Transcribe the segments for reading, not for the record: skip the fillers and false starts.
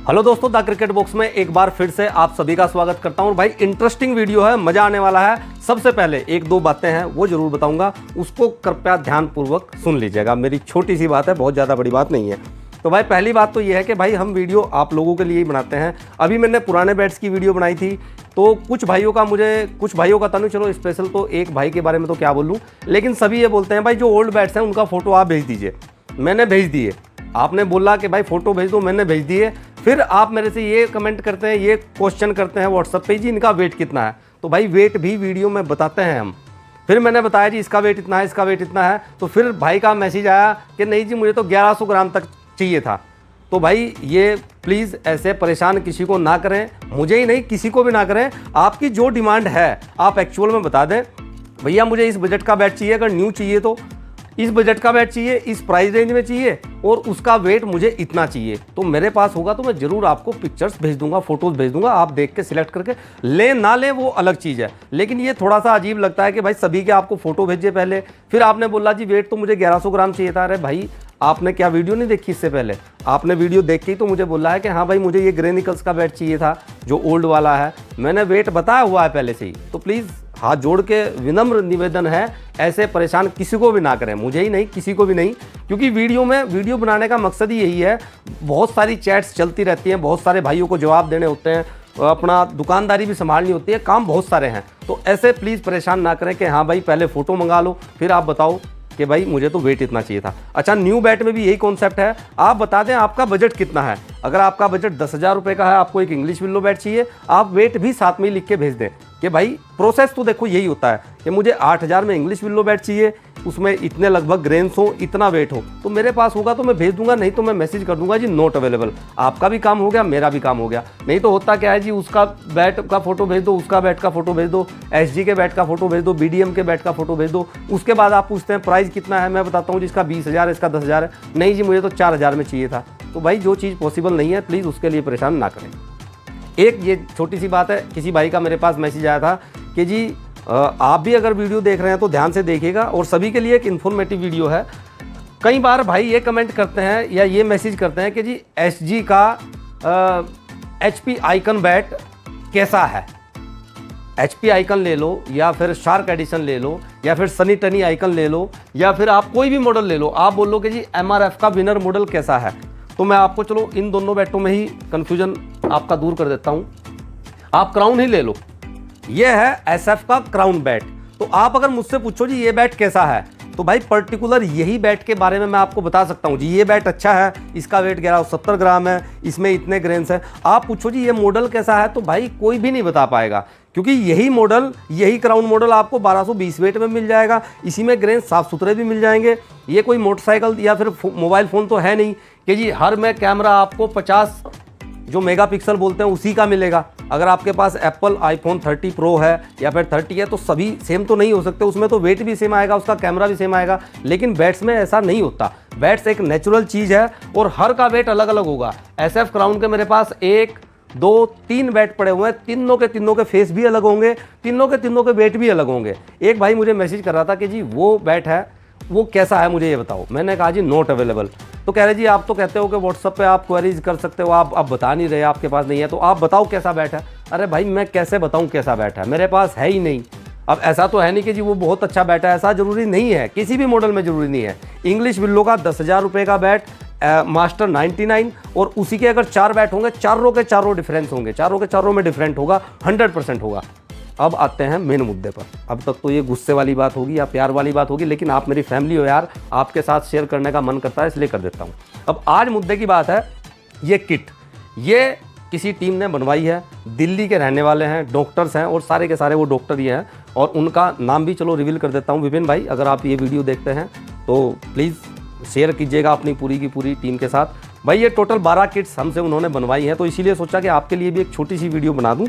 Hello दोस्तों, the cricket box में एक बार फिर से आप सभी का स्वागत करता हूं। भाई इंटरेस्टिंग वीडियो है, मजा आने वाला है। सबसे पहले एक दो बातें हैं वो जरूर बताऊंगा, उसको कृपया ध्यानपूर्वक सुन लीजिएगा। मेरी छोटी सी बात है, बहुत ज़्यादा बड़ी बात नहीं है। तो भाई पहली बात तो ये है कि भाई हम वीडियो आप लोगों के लिए ही बनाते हैं। अभी मैंने पुराने बैट्स की वीडियो बनाई थी, तो कुछ भाइयों का तनु, चलो स्पेशल तो एक भाई के बारे में तो क्या बोलूँ, लेकिन सभी ये बोलते हैं भाई जो ओल्ड बैट्स हैं उनका फ़ोटो आप भेज दीजिए। मैंने भेज दिए, आपने बोला कि भाई फ़ोटो भेज दो, मैंने भेज दिए। फिर आप मेरे से ये कमेंट करते हैं, ये क्वेश्चन करते हैं व्हाट्सएप पे, जी इनका वेट कितना है। तो भाई वेट भी वीडियो में बताते हैं हम। फिर मैंने बताया जी इसका वेट इतना है, इसका वेट इतना है। तो फिर भाई का मैसेज आया कि नहीं जी मुझे तो 1100 ग्राम तक चाहिए था। तो भाई ये प्लीज़ ऐसे परेशान किसी को ना करें, मुझे ही नहीं किसी को भी ना करें। आपकी जो डिमांड है आप एक्चुअल में बता दें, भैया मुझे इस बजट का बैट चाहिए, अगर न्यू चाहिए तो इस बजट का बैट चाहिए, इस प्राइस रेंज में चाहिए और उसका वेट मुझे इतना चाहिए। तो मेरे पास होगा तो मैं ज़रूर आपको पिक्चर्स भेज दूंगा, फोटोज़ भेज दूंगा, आप देख के सिलेक्ट करके ले ना ले वो अलग चीज़ है। लेकिन ये थोड़ा सा अजीब लगता है कि भाई सभी के आपको फ़ोटो भेजे पहले, फिर आपने बोला जी वेट तो मुझे 1100 ग्राम चाहिए था। अरे भाई आपने क्या वीडियो नहीं देखी इससे पहले? आपने वीडियो देख के ही तो मुझे बोला है कि हाँ भाई मुझे ये ग्रे निकल्स का बैट चाहिए था जो ओल्ड वाला है। मैंने वेट बताया हुआ है पहले से ही। तो प्लीज़ हाथ जोड़ के विनम्र निवेदन है, ऐसे परेशान किसी को भी ना करें, मुझे ही नहीं किसी को भी नहीं। क्योंकि वीडियो बनाने का मकसद ही यही है। बहुत सारी चैट्स चलती रहती हैं, बहुत सारे भाइयों को जवाब देने होते हैं, अपना दुकानदारी भी संभालनी होती है, काम बहुत सारे हैं। तो ऐसे प्लीज़ परेशान ना करें कि हाँ भाई पहले फ़ोटो मंगा लो फिर आप बताओ कि भाई मुझे तो वेट इतना चाहिए था। अच्छा, न्यू बैट में भी यही कॉन्सेप्ट है। आप बता दें आपका बजट कितना है। अगर आपका बजट 10,000 रुपये का है, आपको एक इंग्लिश विल्लो बैट चाहिए, आप वेट भी साथ में लिख के भेज दें कि भाई प्रोसेस तो देखो यही होता है कि मुझे 8,000 में इंग्लिश विल्लो बैट चाहिए, उसमें इतने लगभग ग्रेन्स हो, इतना वेट हो। तो मेरे पास होगा तो मैं भेज दूंगा, नहीं तो मैं मैसेज कर दूंगा जी नॉट अवेलेबल। आपका भी काम हो गया, मेरा भी काम हो गया। नहीं तो होता क्या है जी, उसका बैट का फोटो भेज दो, उसका बैट का फोटो भेज दो, एसजी के बैट का फोटो भेज दो, बीडीएम के बैट का फोटो भेज दो। उसके बाद आप पूछते हैं प्राइस कितना है, मैं बताता हूँ जिसका 20,000 है, इसका 10,000 है। नहीं जी मुझे तो 4,000 में चाहिए था। तो भाई जो चीज़ पॉसिबल नहीं है प्लीज़ उसके लिए परेशान ना करें। एक ये छोटी सी बात है, किसी भाई का मेरे पास मैसेज आया था कि जी आप भी अगर वीडियो देख रहे हैं तो ध्यान से देखिएगा, और सभी के लिए एक इन्फॉर्मेटिव वीडियो है। कई बार भाई ये कमेंट करते हैं या ये मैसेज करते हैं कि जी एसजी का HP आइकन बैट कैसा है। HP आइकन ले लो या फिर शार्क एडिशन ले लो या फिर सनी टनी आइकन ले लो या फिर आप कोई भी मॉडल ले लो। आप बोल लो कि जी MRF का विनर मॉडल कैसा है। तो मैं आपको चलो इन दोनों बैटों में ही कन्फ्यूजन आपका दूर कर देता हूँ। आप क्राउन ही ले लो, ये है SF का क्राउन बैट। तो आप अगर मुझसे पूछो जी ये बैट कैसा है, तो भाई पर्टिकुलर यही बैट के बारे में मैं आपको बता सकता हूँ जी ये बैट अच्छा है, इसका वेट 1170 ग्राम है, इसमें इतने ग्रेन्स हैं। आप पूछो जी ये मॉडल कैसा है, तो भाई कोई भी नहीं बता पाएगा, क्योंकि यही मॉडल, यही क्राउन मॉडल आपको 1220 वेट में मिल जाएगा। इसी में ग्रेन साफ सुथरे भी मिल जाएंगे। ये कोई मोटरसाइकिल या फिर मोबाइल फ़ोन तो है नहीं कि जी हर में कैमरा आपको 50 जो मेगापिक्सल बोलते हैं उसी का मिलेगा। अगर आपके पास एप्पल iPhone 30 प्रो है या फिर 30 है तो सभी सेम तो नहीं हो सकते, उसमें तो वेट भी सेम आएगा, उसका कैमरा भी सेम आएगा। लेकिन बैट्स में ऐसा नहीं होता। बैट्स एक नेचुरल चीज़ है और हर का वेट अलग अलग होगा। SF क्राउन के मेरे पास 1, 2, 3 बैट पड़े हुए हैं, तीनों के फेस भी अलग होंगे, तीनों के वेट भी अलग होंगे। एक भाई मुझे मैसेज कर रहा था कि जी वो बैट है वो कैसा है मुझे ये बताओ। मैंने कहा जी नॉट अवेलेबल। तो कह रहे जी आप तो कहते हो कि व्हाट्सअप पे आप क्वेरीज कर सकते हो, आप बता नहीं रहे, आपके पास नहीं है, तो आप बताओ कैसा बैट है। अरे भाई मैं कैसे बताऊं कैसा बैट है, मेरे पास है ही नहीं। अब ऐसा तो है नहीं कि जी वो बहुत अच्छा बैट है, ऐसा जरूरी नहीं है, किसी भी मॉडल में जरूरी नहीं है। इंग्लिश विल्लो का 10,000 रुपये का बैट, मास्टर 99, और उसी के अगर 4 बैट होंगे, चारों के चारों डिफरेंस होंगे, चारों के चारों में डिफरेंट होगा, 100% होगा। अब आते हैं मेन मुद्दे पर। अब तक तो ये गुस्से वाली बात होगी या प्यार वाली बात होगी, लेकिन आप मेरी फैमिली हो यार, आपके साथ शेयर करने का मन करता है इसलिए कर देता हूँ। अब आज मुद्दे की बात है, ये किट ये किसी टीम ने बनवाई है, दिल्ली के रहने वाले हैं, डॉक्टर्स हैं और सारे के सारे वो डॉक्टर ही हैं, और उनका नाम भी चलो रिवील कर देता हूँ। विपिन भाई अगर आप ये वीडियो देखते हैं तो प्लीज़ शेयर कीजिएगा अपनी पूरी की पूरी टीम के साथ। भाई ये टोटल 12 किट्स हमसे उन्होंने बनवाई हैं, तो इसीलिए सोचा कि आपके लिए भी एक छोटी सी वीडियो बना दूँ।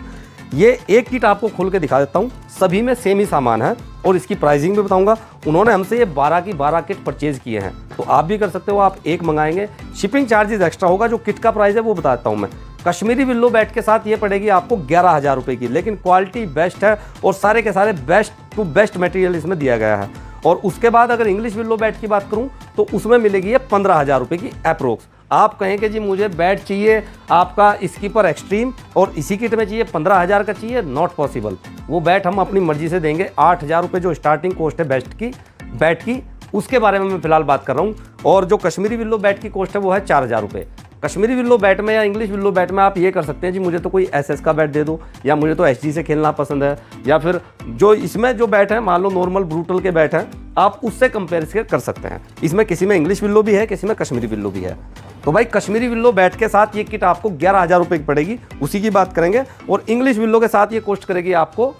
ये एक किट आपको खोल के दिखा देता हूँ, सभी में सेम ही सामान है और इसकी प्राइसिंग भी बताऊंगा। उन्होंने हमसे ये 12 की 12 किट परचेज किए हैं, तो आप भी कर सकते हो। आप एक मंगाएंगे, शिपिंग चार्जेस एक्स्ट्रा होगा। जो किट का प्राइस है वो बताता हूँ मैं। कश्मीरी विल्लो बैट के साथ ये पड़ेगी आपको 11,000 रुपये की, लेकिन क्वालिटी बेस्ट है और सारे के सारे बेस्ट टू बेस्ट मटेरियल इसमें दिया गया है। और उसके बाद अगर इंग्लिश विल्लो बैट की बात करूँ तो उसमें मिलेगी ये 15,000 रुपये की अप्रोक्स। आप कहें कि जी मुझे बैट चाहिए आपका स्कीपर एक्सट्रीम और इसी किट में चाहिए 15,000 का चाहिए, नॉट पॉसिबल। वो बैट हम अपनी मर्जी से देंगे। 8,000 रुपये जो स्टार्टिंग कॉस्ट है बेस्ट की बैट की, उसके बारे में मैं फिलहाल बात कर रहा हूँ। और जो कश्मीरी विल्लो बैट की कॉस्ट है वो है 4,000 रुपये। कश्मीरी विल्लो बैट में या इंग्लिश विल्लो बैट में आप ये कर सकते हैं जी मुझे तो कोई एसएस का बैट दे दो, या मुझे तो एचजी से खेलना पसंद है, या फिर जो इसमें जो बैट है मान लो नॉर्मल ब्रूटल के बैट हैं आप उससे कंपेयर कर सकते हैं। इसमें किसी में इंग्लिश विल्लो भी है, किसी में कश्मीरी विल्लो भी है। तो भाई कश्मीरी विल्लो बैट के साथ ये किट आपको 11,000 रुपये की पड़ेगी, उसी की बात करेंगे। और इंग्लिश विल्लो के साथ ये कॉस्ट करेगी आपको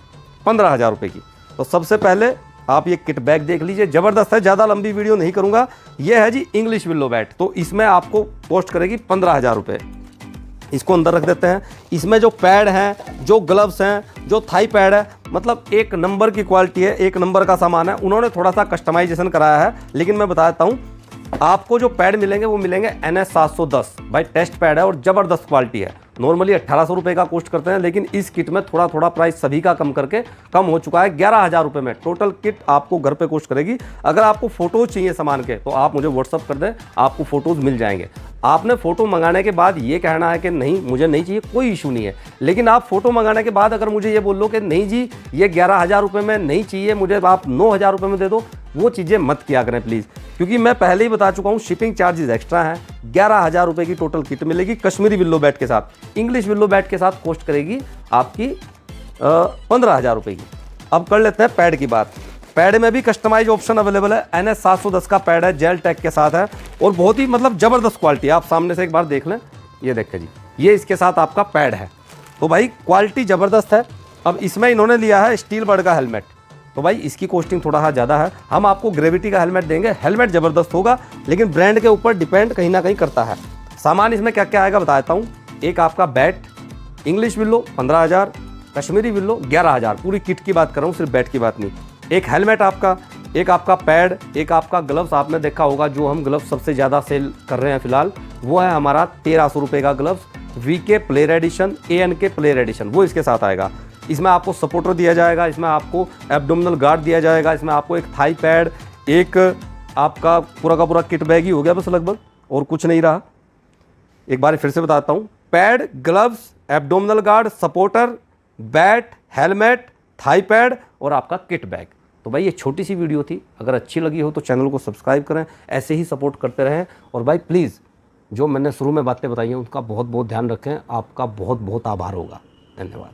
15,000 रुपये की। तो सबसे पहले आप ये किट बैग देख लीजिए, ज़बरदस्त है। ज़्यादा लंबी वीडियो नहीं करूंगा। ये है जी इंग्लिश विल्लो बैट, तो इसमें आपको कॉस्ट करेगी 15,000 रुपये। इसको अंदर रख देते हैं। इसमें जो पैड हैं, जो ग्लव्स हैं, जो थाई पैड है, मतलब एक नंबर की क्वालिटी है, एक नंबर का सामान है। उन्होंने थोड़ा सा कस्टमाइजेशन कराया है, लेकिन मैं बता देता हूँ आपको जो पैड मिलेंगे वो मिलेंगे NS 710। भाई टेस्ट पैड है और ज़बरदस्त क्वालिटी है। नॉर्मली 1,800 रुपये का कॉस्ट करते हैं, लेकिन इस किट में थोड़ा थोड़ा प्राइस सभी का कम करके कम हो चुका है। 11,000 रुपये में टोटल किट आपको घर पे कॉस्ट करेगी। अगर आपको फ़ोटोज़ चाहिए सामान के तो आप मुझे व्हाट्सअप कर दें, आपको फ़ोटोज़ मिल जाएंगे। आपने फ़ोटो मंगाने के बाद ये कहना है कि नहीं मुझे नहीं चाहिए, कोई इशू नहीं है। लेकिन आप फ़ोटो मंगाने के बाद अगर मुझे ये बोल लो कि नहीं जी ये 11,000 रुपये में नहीं चाहिए मुझे, आप 9,000 रुपये में दे दो, वो चीज़ें मत किया करें प्लीज़। क्योंकि मैं पहले ही बता चुका हूँ शिपिंग चार्जेस एक्स्ट्रा हैं। 11,000 रुपये की टोटल किट मिलेगी कश्मीरी विल्लो बैट के साथ। इंग्लिश विल्लो बैट के साथ कॉस्ट करेगी आपकी 15,000 रुपये की। अब कर लेते हैं पैड की बात। पैड में भी कस्टमाइज ऑप्शन अवेलेबल है। NS 710 का पैड है, जेल टैग के साथ है और बहुत ही मतलब ज़बरदस्त क्वालिटी है। आप सामने से एक बार देख लें, ये देखें जी, ये इसके साथ आपका पैड है। तो भाई क्वालिटी ज़बरदस्त है। अब इसमें इन्होंने लिया है स्टील बर्ड का हेलमेट, तो भाई इसकी कॉस्टिंग थोड़ा सा ज़्यादा है। हम आपको ग्रेविटी का हेलमेट देंगे। हेलमेट ज़बरदस्त होगा, लेकिन ब्रांड के ऊपर डिपेंड कहीं ना कहीं करता है। सामान इसमें क्या क्या आएगा बता देता हूँ। एक आपका bat, English willow 15,000, Kashmiri willow 11,000। पूरी किट की बात कर रहा हूँ, सिर्फ बैट की बात नहीं। एक हेलमेट आपका, एक आपका पैड, एक आपका ग्लव्स। आपने देखा होगा जो हम ग्लव्स सबसे ज़्यादा सेल कर रहे हैं फिलहाल, वो है हमारा 1,300 रुपये का gloves, VK player edition, ANK player edition, वो इसके साथ आएगा। इसमें आपको सपोर्टर दिया जाएगा, इसमें आपको एब्डोमिनल गार्ड दिया जाएगा, इसमें आपको एक थाई पैड, एक आपका पूरा का पूरा किट बैग ही हो गया बस लगभग, और कुछ नहीं रहा। एक बार फिर से बताता हूँ, pad, gloves, abdominal guard, supporter, bat, helmet, thigh pad और आपका किट बैग। तो भाई ये छोटी सी वीडियो थी, अगर अच्छी लगी हो तो चैनल को सब्सक्राइब करें, ऐसे ही सपोर्ट करते रहें। और भाई प्लीज़ जो मैंने शुरू में बातें बताई हैं उसका बहुत बहुत ध्यान रखें। आपका बहुत बहुत आभार होगा। धन्यवाद।